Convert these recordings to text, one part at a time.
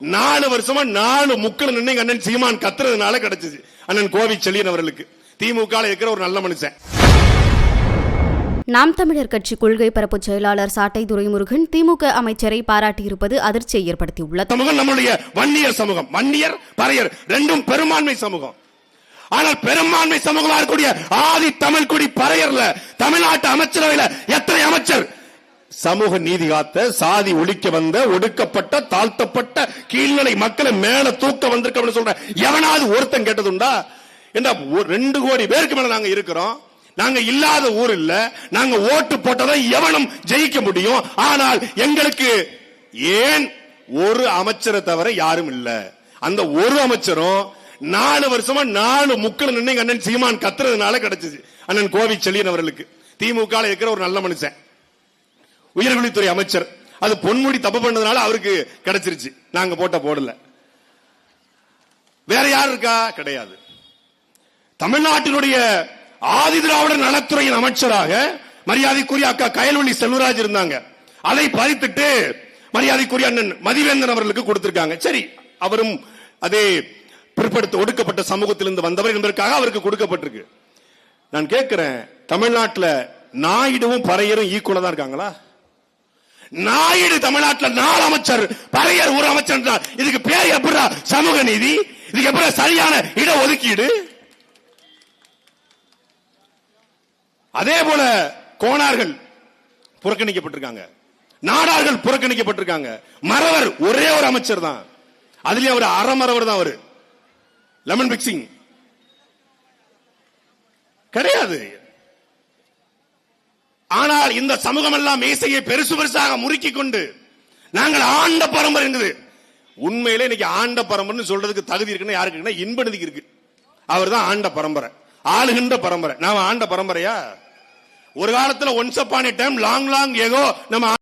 4 வருஷமா 4 முக்கள் நின்று அண்ணன் சீமான் கத்துறதுனால கிடைச்சது அண்ணன் கோவி செழியன் அவர்களுக்கு. திமுக இருக்கிற ஒரு நல்ல மனுஷன். நாம் தமிழர் கட்சி கொள்கை பரப்பு செயலாளர் சாட்டை துரைமுருகன் திமுக அமைச்சரை பாராட்டியிருப்பது அதிர்ச்சியை ஏற்படுத்தியுள்ளது. சமூகம் நம்முடைய வன்னியர் சமூகம், வன்னியர் பறையர் ரெண்டும் பெரும்பான்மை சமூகம். ஆனால் பெரும்பான்மை சமூகமா இருக்கக்கூடிய ஆதி தமிழ் குடி பறையர்ல தமிழ்நாட்டு அமைச்சரவையில எத்தனை அமைச்சர் சமூக நீதி காத்த, சாதி ஒழிக்க வந்த, ஒடுக்கப்பட்ட, தாழ்த்தப்பட்ட கீழ்நிலை மக்களை மேல தூக்க வந்திருக்க சொல்ற எவனாவது ஒருத்தன் கேட்டதுண்டா? என்ற 2 கோடி பேருக்கு மேல நாங்க இருக்கிறோம். நாங்க இல்லாத ஊர் இல்ல. நாங்க ஓட்டு போட்டதான் எவனும் ஜெயிக்க முடியும். ஆனால் எங்களுக்கு ஏன் ஒரு அமைச்சரை தவிர யாரும் இல்ல. அந்த ஒரு அமைச்சரும் 4 வருஷமா 4 முக்கள் நின்று அண்ணன் சீமான் கத்துறதுனால கிடைச்சது அண்ணன் கோவி செழியன் அவர்களுக்கு. திமுக இருக்கிற ஒரு நல்ல மனுஷன், உயர்கல்வித்துறை அமைச்சர். அது பொன்முடி தப்பு பண்ணதுனால அவருக்கு கிடைச்சிருச்சு. நாங்க போடல. வேற யார் இருக்கா? கிடையாது. தமிழ்நாட்டினுடைய ஆதி திராவிடர் நலத்துறையின் அமைச்சராக மரியாதைக்குரிய அக்கா கயல்வழி செல்வராஜ் இருந்தாங்க. அதை பறித்துட்டு மரியாதைக்குரிய அண்ணன் மதிவேந்தன் அவர்களுக்கு கொடுத்திருக்காங்க. சரி, அவரும் அதே பிற்படுத்த ஒடுக்கப்பட்ட சமூகத்திலிருந்து வந்தவர் என்பதற்காக அவருக்கு கொடுக்கப்பட்டிருக்கு. நான் கேட்கிறேன், தமிழ்நாட்டில் நாயுடுவும் பறையரும் ஈக்குவலா தான் இருக்காங்களா? நாயுடு தமிழ்நாட்டில் 4 அமைச்சர், பறையர் ஒரு அமைச்சர். இதுக்கு பேர் எப்படா சமூக நீதி? இதுக்கு எப்படி சரியான இட ஒதுக்கீடு? அதே போல கோணார்கள் புறக்கணிக்கப்பட்டிருக்காங்க, நாடார்கள் புறக்கணிக்கப்பட்டிருக்காங்க. மறவர் ஒரே ஒரு அமைச்சர் தான். அதுலயும் அவர் அறமறவர் தான். அவரு லெமன் பிக்சிங் கிடையாது. ஆனால் இந்த சமூகம் எல்லாம் மேசையை பெருசு பெருசாக முறுக்கி கொண்டு நாங்கள் ஆண்ட பரம்பரை இருக்குது. உண்மையிலே இன்னைக்கு ஆண்ட பரம்பரை சொல்றதுக்கு தகுதி இருக்குன்னு யாருக்கு இருக்குன்னா இன்பநிதிக்கு இருக்கு. அவர் தான் ஆண்ட பரம்பரை, ஆளுகின்ற பரம்பரை. நாம ஆண்ட பரம்பரையா? ஒரு காலத்துல once upon a time long ஏகோ நம்ம.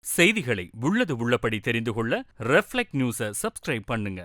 செய்திகளை உள்ளது உள்ளபடி தெரிந்து கொள்ள ரெஃப்ளெக்ட் நியூஸை சப்ஸ்கிரைப் பண்ணுங்க.